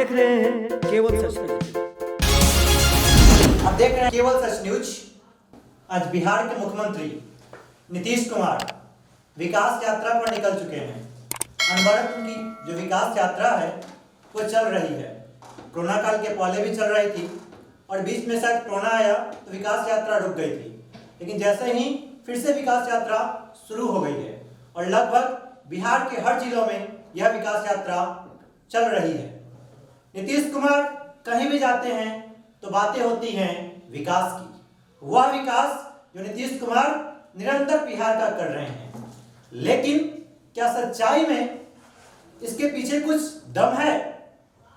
देख रहे हैं केवल सच न्यूज। आप देख रहे हैं केवल सच न्यूज। आज बिहार के मुख्यमंत्री नीतीश कुमार विकास यात्रा पर निकल चुके हैं। अनवरत उनकी जो विकास यात्रा है वो चल रही है। कोरोना काल के पहले भी चल रही थी और बीच में शायद कोरोना आया तो विकास यात्रा रुक गई थी, लेकिन जैसे ही फिर से विकास यात्रा शुरू हो गई है और लगभग बिहार के हर जिलों में यह विकास यात्रा चल रही है। नीतीश कुमार कहीं भी जाते हैं तो बातें होती हैं विकास की। वह विकास जो नीतीश कुमार निरंतर बिहार का कर रहे हैं, लेकिन क्या सच्चाई में इसके पीछे कुछ दम है?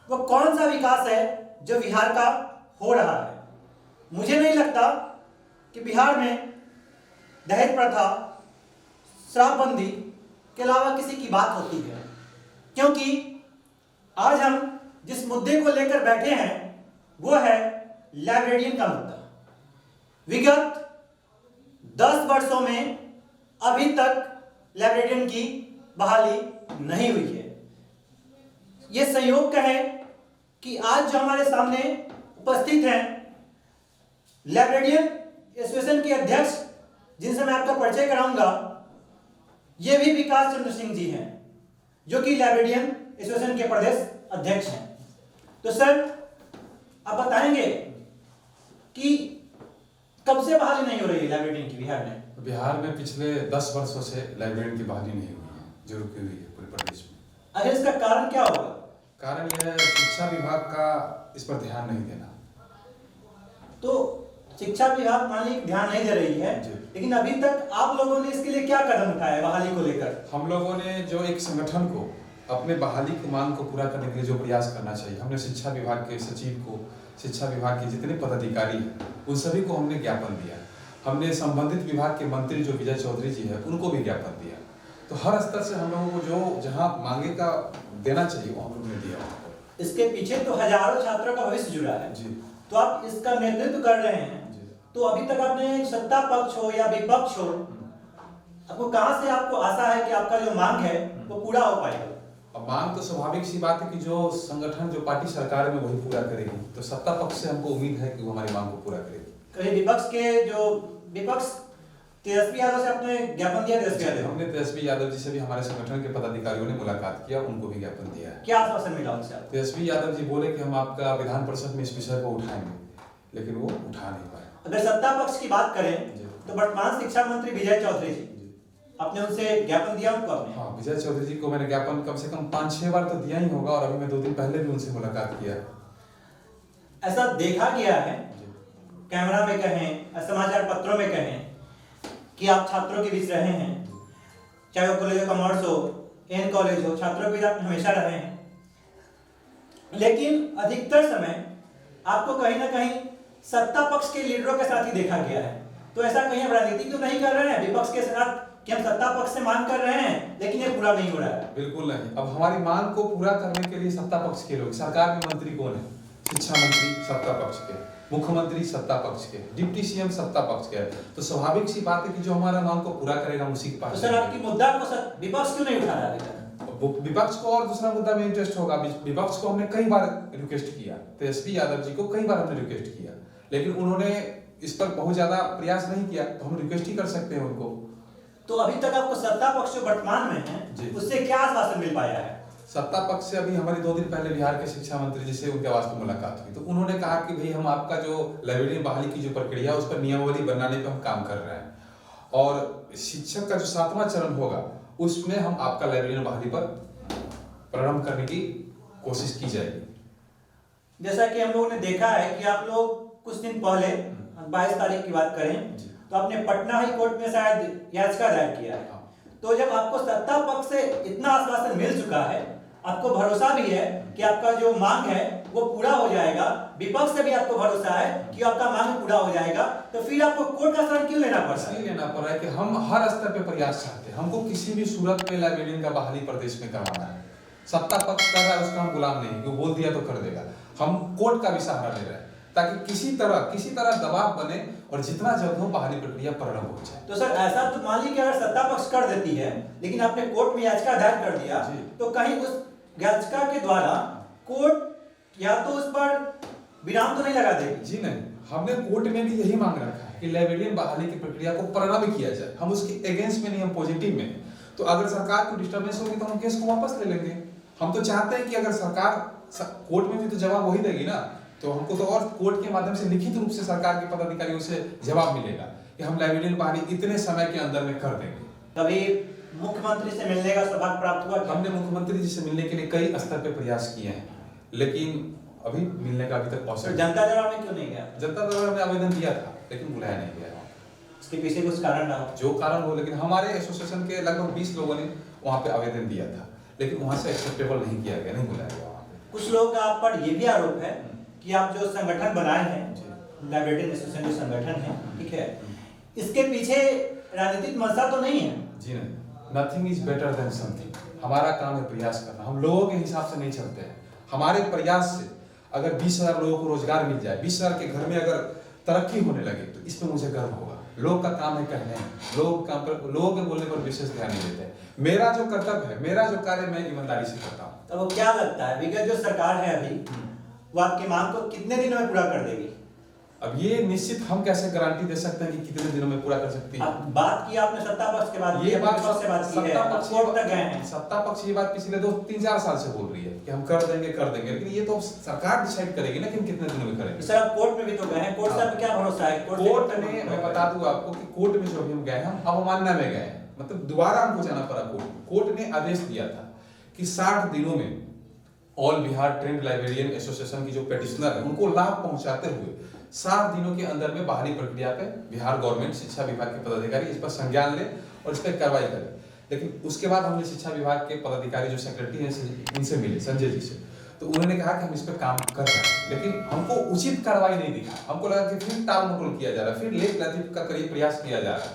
वो कौन सा विकास है जो बिहार का हो रहा है? मुझे नहीं लगता कि बिहार में दहेज प्रथा, शराबबंदी के अलावा किसी की बात होती है, क्योंकि आज हम जिस मुद्दे को लेकर बैठे हैं वो है लाइब्रेरियन का मुद्दा। विगत 10 वर्षों में अभी तक लाइब्रेरियन की बहाली नहीं हुई है। ये संयोग का है कि आज जो हमारे सामने उपस्थित हैं लाइब्रेरियन एसोसिएशन के अध्यक्ष, जिनसे मैं आपका परिचय कराऊंगा, ये भी विकास चंद्र सिंह जी हैं, जो कि लाइब्रेरियन एसोसिएशन के प्रदेश अध्यक्ष हैं। तो सर, आप बताएंगे कि कब से बहाली नहीं हो रही है लाइब्रेरियन की बिहार में? बिहार में पिछले 10 वर्षों से लाइब्रेरियन की बहाली नहीं हुई है, जो रुकी हुई है पूरे प्रदेश में। अगर इसका कारण क्या होगा? कारण यह है शिक्षा विभाग का इस पर ध्यान नहीं देना। तो शिक्षा विभाग मान ली ध्यान नहीं दे रही है, लेकिन अभी तक आप लोगों ने इसके लिए क्या कदम उठाया बहाली को लेकर? हम लोगों ने जो एक संगठन को अपने बहाली की मांग को पूरा करने के लिए जो प्रयास करना चाहिए, हमने शिक्षा विभाग के सचिव को, शिक्षा विभाग के जितने पदाधिकारी हैं उन सभी को हमने ज्ञापन दिया। हमने संबंधित विभाग के मंत्री जो विजय चौधरी जी है उनको भी ज्ञापन दिया। तो हर स्तर से हम लोगों को जो जहाँ मांगे का देना चाहिए वो हम लोगों ने दिया। इसके पीछे तो हजारों छात्रों का भविष्य जुड़ा है जी। तो आप इसका नेतृत्व कर रहे हैं, तो अभी तक आपने सत्ता पक्ष हो या विपक्ष हो, आपको कहां से आपको आशा है कि आपका जो मांग है वो पूरा हो पाएगा? अब मांग तो स्वाभाविक सी बात है कि जो संगठन, जो पार्टी सरकार में वही पूरा करेगी। तो सत्ता पक्ष से हमको उम्मीद है कि वो हमारी मांग को पूरा करेगी। कहीं विपक्ष तेजस्वी यादव से आपने ज्ञापन दिया? हमने तेजस्वी यादव जी से भी, हमारे संगठन के पदाधिकारियों ने मुलाकात किया, उनको भी ज्ञापन दिया है। क्या आश्वासन मिला उनसे? तेजस्वी यादव जी बोले कि हम आपका विधान परिषद में इस विषय को उठाएंगे, लेकिन वो उठा नहीं पाए। अगर सत्ता पक्ष की बात करें तो वर्तमान शिक्षा मंत्री विजय चौधरी जी, आपने उनसे ज्ञापन दिया उनको? आपने? हाँ, विजय चौधरी जी को मैंने ज्ञापन कम से कम 5-6 बार तो दिया ही होगा, और अभी मैं 2 दिन पहले भी उनसे मुलाकात किया। ऐसा देखा गया है, कैमरा में कहें, समाचार पत्रों में कहें, कि आप छात्रों के बीच रहे हैं, चाहे वो कॉलेज ऑफ कॉमर्स हो, एन कॉलेज हो, छात्रों के बीच आप हमेशा रहे हैं, लेकिन अधिकतर समय आपको कहीं ना कहीं सत्ता पक्ष के लीडरों के साथ ही देखा गया है। तो ऐसा कहीं हम राजनीति तो नहीं कर रहे हैं विपक्ष के साथ कि हम सत्ता पक्ष से मांग कर रहे हैं लेकिन ये पूरा नहीं हो रहा है? बिल्कुल नहीं। अब हमारी मांग को पूरा करने के लिए सत्ता पक्ष के लोग, सरकार में मंत्री कौन है? शिक्षा मंत्री सत्ता पक्ष के, मुख्यमंत्री सत्ता पक्ष के, डिप्टी सीएम सत्ता पक्ष के। तो स्वाभाविक सी बात है कि जो हमारा मांग को पूरा करेगा उसी के पास। तो सर, आपकी मुद्दा को विपक्ष क्यों नहीं उठा रहा है? विपक्ष को और दूसरा मुद्दा में इंटरेस्ट होगा। विपक्ष को हमने कई बार रिक्वेस्ट किया, तेजस्वी यादव जी को कई बार हमने रिक्वेस्ट किया, लेकिन उन्होंने इस पर बहुत ज्यादा प्रयास नहीं किया। तो हम रिक्वेस्ट ही कर सकते हैं उनको। तो अभी तक आपको सत्ता पक्ष जो वर्तमान में है उससे क्या आश्वासन मिल पाया है? सत्ता पक्ष से अभी हमारी 2 दिन पहले बिहार के शिक्षा मंत्री जी से उनके आवास पर मुलाकात हुई, तो उन्होंने कहा कि भाई हम आपका जो लाइब्रेरी बहाली की जो प्रक्रिया है उस पर नियमावली बनाने पर हम काम कर रहे हैं, और शिक्षक का जो 7वां चरण होगा उसमें हम आपका लाइब्रेरी बहाली पर प्रारंभ करने की कोशिश की जाएगी। जैसा कि हम लोगों ने देखा है कि आप लोग कुछ दिन पहले 22 तारीख की बात करें तो आपने पटना हाई कोर्ट में शायद याचिका दायर किया है। तो जब आपको सत्ता पक्ष से इतना आश्वासन मिल चुका है, आपको भरोसा भी है कि आपका जो मांग है वो पूरा हो जाएगा, विपक्ष से भी आपको भरोसा है कि आपका मांग पूरा हो जाएगा, तो फिर आपको कोर्ट का शरण क्यों लेना पड़ रहा है? इसलिए लेना पड़ रहा है कि हम हर स्तर पे प्रयास चाहते हैं। हमको किसी भी सूरत में लाइब्रेरियन का बहाली प्रदेश में करवाना है। सत्ता पक्ष कर रहा है उसका हम गुलाम नहीं, वो बोल दिया तो कर देगा। हम कोर्ट का भी सहारा ले रहे हैं ताकि किसी तरह दबाव बने और जितना जल्द हो बहाली प्रक्रिया प्रारंभ हो जाए। तो सर, ऐसा तो मान लीजिए कि अगर सत्ता पक्ष कर देती है लेकिन आपने कोर्ट में याचिका दायर कर दिया, तो कहीं उस याचिका के द्वारा कोर्ट या तो उस पर विराम तो नहीं लगा देगी? जी नहीं, हमने कोर्ट में भी यही मांग रखा है कि लाइब्रेरियन बहाली की प्रक्रिया को प्रारंभ किया जाए। हम उसके अगेंस्ट में नहीं, हम पॉजिटिव में हैं। तो अगर सरकार को डिस्टर्बेंस होगी तो हम केस को वापस ले लेंगे। हम तो चाहते हैं कि अगर सरकार कोर्ट में भी तो जवाब वही देगी ना, तो हमको तो और कोर्ट के माध्यम से लिखित रूप से सरकार के पदाधिकारियों से जवाब मिलेगा कि हम लाइब्रेरियन बहाली इतने समय के अंदर में कर देंगे। कभी मुख्यमंत्री से मिलने का सौभाग्य प्राप्त हुआ? हमने मुख्यमंत्री जी से मिलने के लिए कई स्तर पे प्रयास किए हैं, लेकिन अभी मिलने का अभी तक अवसर। जनता दरबार में क्यों नहीं गया? जनता दरबार में आवेदन दिया था लेकिन बुलाया नहीं गया। इसके पीछे कुछ कारण रहा? जो कारण हो, लेकिन हमारे एसोसिएशन के लगभग 20 लोगों ने वहाँ पे आवेदन दिया था, लेकिन वहाँ से एक्सेप्टेबल नहीं किया गया, नहीं बुलाया गया वहाँ पे। कुछ लोगों का आप पर ये भी आरोप है कि आप जो संगठन बनाए हैं, लाइब्रेरियन एसोसिएशन जो संगठन है, ठीक है, इसके पीछे राजनीतिक मंशा तो नहीं है? जी नहीं, nothing is better than something. हमारा काम है प्रयास करना, हम लोगों के हिसाब से नहीं चलते हैं। हमारे प्रयास से अगर 20,000 लोगों को रोजगार मिल जाए, 20,000 के घर में अगर तरक्की होने लगे, तो इसमें मुझे गर्व होगा। लोग का काम है कहने, लोगों के बोलने पर विशेष ध्यान नहीं देते हैं। मेरा जो कर्तव्य है, मेरा जो कार्य मैं ईमानदारी से करता हूँ। तो वो क्या लगता है विगत जो सरकार है अभी, वो आपकी मांग को कितने दिनों में पूरा कर देगी? अब ये निश्चित हम कैसे गारंटी दे सकते हैं कि कितने दिनों में पूरा कर सकती है? बात की आपने सत्ता पक्ष के बाद, ये बात से बात की है, कोर्ट तक गए हैं। सत्ता पक्ष ये बात पिछले 2-3-4 साल से बोल रही है कि हम कर देंगे, लेकिन ये तो सरकार डिसाइड करेगी ना कि हम कितने दिनों में करेंगे। सर आप कोर्ट में भी तो गए हैं, कोर्ट से क्या भरोसा है? कोर्ट ने, मैं बता दूं आपको कि कोर्ट में जो भी हम गए, हम अवमानना में गए, मतलब दोबारा हमको जाना पड़ा कोर्ट ने आदेश दिया था कि 60 दिनों में all Bihar trend librarian association की जो पेटिशनर है उनको लाभ पहुंचाते हुए 60 दिनों के अंदर में बहाली प्रक्रिया पे बिहार गवर्नमेंट शिक्षा विभाग के पदाधिकारी इस पर संज्ञान ले और इस पर कार्रवाई करे। लेकिन उसके बाद हमने शिक्षा विभाग के पदाधिकारी जो सेक्रेटरी हैं इनसे मिले, संजय जी से, तो उन्होंने कहा कि हम इस पर काम कर रहे हैं, लेकिन हमको उचित कार्रवाई नहीं दिखा। हमको लगा कि फिर टाल मटोल किया जा रहा है, फिर लेट लतीफ का प्रयास किया जा रहा है,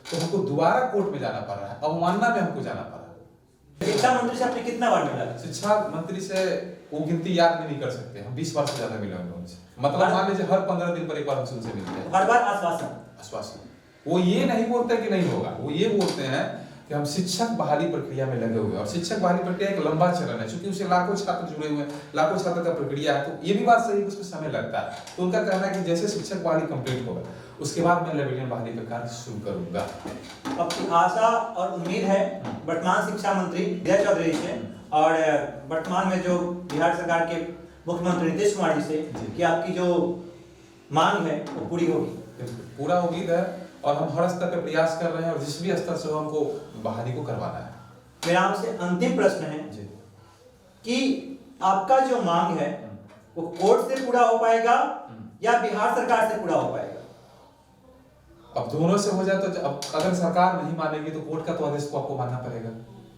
तो हमको दोबारा कोर्ट में जाना पड़ रहा है, अवमानना में हमको जाना पड़ रहा है। शिक्षा मंत्री से आपने कितना बार मिला? शिक्षा मंत्री से वो गिनती याद भी नहीं कर सकते, हम 20 बार से ज्यादा मिले हैं उनसे। मतलब मान लीजिए हर 15 दिन पर एक बार उनसे मिलते हैं। हर बार आश्वासन? वो ये नहीं बोलते कि नहीं होगा, वो ये बोलते हैं कि हम शिक्षक बहाली प्रक्रिया में लगे हुए हैं, और शिक्षक बहाली प्रक्रिया एक लंबा चरण है, क्योंकि उसे लाखों छात्र जुड़े हुए हैं, लाखों छात्र का प्रक्रिया है, तो ये भी बात सही है कि उसमें समय लगता है। तो उनका कहना है कि जैसे शिक्षक बहाली कंप्लीट होगा उसके बाद मैं लाइब्रेरियन बहाली का कार्य शुरू करूंगा। आपकी आशा और उम्मीद है वर्तमान शिक्षा मंत्री विजय चौधरी से और वर्तमान में जो बिहार सरकार के मुख्यमंत्री नीतीश कुमार जी से कि आपकी जो मांग है वो पूरी होगी? पूरा उम्मीद है, और हम हर स्तर पे प्रयास कर रहे हैं, और जिस भी स्तर से हमको बहाली को करवाना है। मेरा आपसे अंतिम प्रश्न है कि आपका जो मांग है वो कोर्ट से पूरा हो पाएगा या बिहार सरकार से पूरा हो पाएगा? अब दोनों से हो जाए तो अब अगर सरकार नहीं मानेगी तो कोर्ट का तो आदेश को आपको मानना पड़ेगा।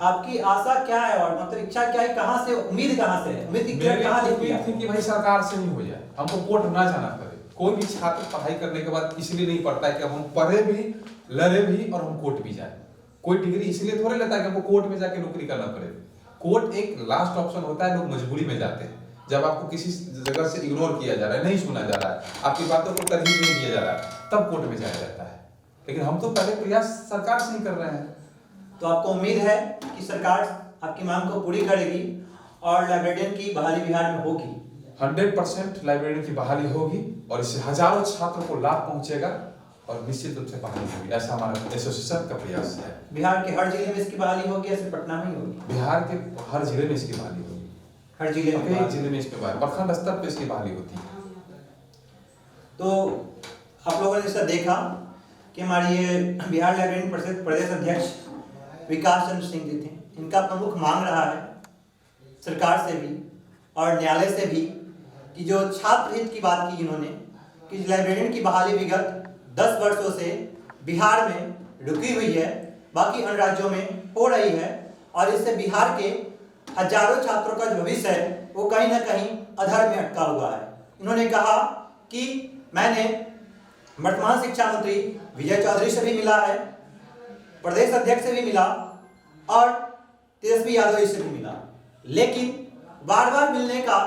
आपकी आशा क्या है और मतलब इच्छा क्या है, कहां से उम्मीद, कहां से है? उम्मीद थी कि भाई सरकार से ही हो जाए, हमको कोर्ट ना जाना पड़े। कोई भी छात्र पढ़ाई करने के बाद इसलिए नहीं पढ़ता है कि अब हम पढ़े भी, लड़े भी और हम कोर्ट भी जाए। कोई डिग्री इसलिए थोड़े लेता है कि हमको कोर्ट में जाके नौकरी करना पड़े। कोर्ट एक लास्ट ऑप्शन होता है, लोग मजबूरी में जाते हैं, जब आपको किसी जगह से इग्नोर किया जा रहा है, नहीं सुना जा रहा है, आपकी बातों को तरजीह नहीं दिया जा रहा है, तब कोर्ट में जाया जाता है। लेकिन हम तो पहले प्रयास सरकार से ही कर रहे हैं। तो आपको उम्मीद है कि सरकार आपकी मांग को पूरी करेगी और लाइब्रेरियन की बहाली बिहार में होगी? 100% लाइब्रेरियन की बहाली होगी और इससे हजारों छात्रों को लाभ पहुंचेगा और निश्चित रूप से बहाली होगी, ऐसा हमारा एसोसिएशन का प्रयास है। बिहार के हर जिले में इसकी बहाली होगी या सिर्फ पटना में ही होगी? बिहार के हर जिले में इसकी बहाली होगी, हर जिले में? कई जिले में इसके बाद प्रखंड स्तर पे इसकी बहाली होती है। तो आप लोगों ने इसका देखा कि हमारी ये बिहार लाइब्रेरियन परिषद प्रदेश अध्यक्ष विकास चंद्र सिंह जी थे। इनका प्रमुख मांग रहा है सरकार से भी और न्यायालय से भी कि जो छात्र हित की बात की इन्होंने कि लाइब्रेरियन की बहाली विगत 10 वर्षों से बिहार में रुकी हुई है, बाकी अन्य राज्यों में हो रही है, और इससे बिहार के हजारों छात्रों का जो भविष्य है वो कहीं ना कहीं अधर में अटका हुआ है। इन्होंने कहा कि मैंने वर्तमान शिक्षा मंत्री विजय चौधरी से भी मिला है, प्रदेश अध्यक्ष से भी मिला और तेजस्वी यादव जी से भी मिला, लेकिन बार बार मिलने का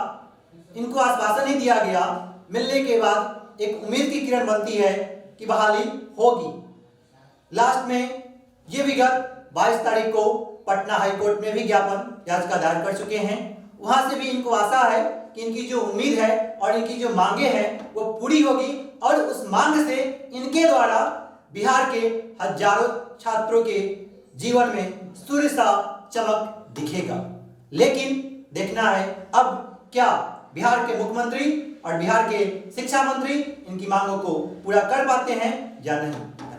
इनको आश्वासन ही दिया गया। मिलने के बाद एक उम्मीद की किरण बनती है कि बहाली होगी। लास्ट में ये विगत 22 तारीख को पटना हाईकोर्ट में भी ज्ञापन याचिका दायर कर चुके हैं। वहां से भी इनको आशा है कि इनकी जो उम्मीद है और इनकी जो मांगे हैं वो पूरी होगी और उस मांग से इनके द्वारा बिहार के हजारों छात्रों के जीवन में सूर्य सा चमक दिखेगा। लेकिन देखना है अब क्या बिहार के मुख्यमंत्री और बिहार के शिक्षा मंत्री इनकी मांगों को पूरा कर पाते हैं या नहीं।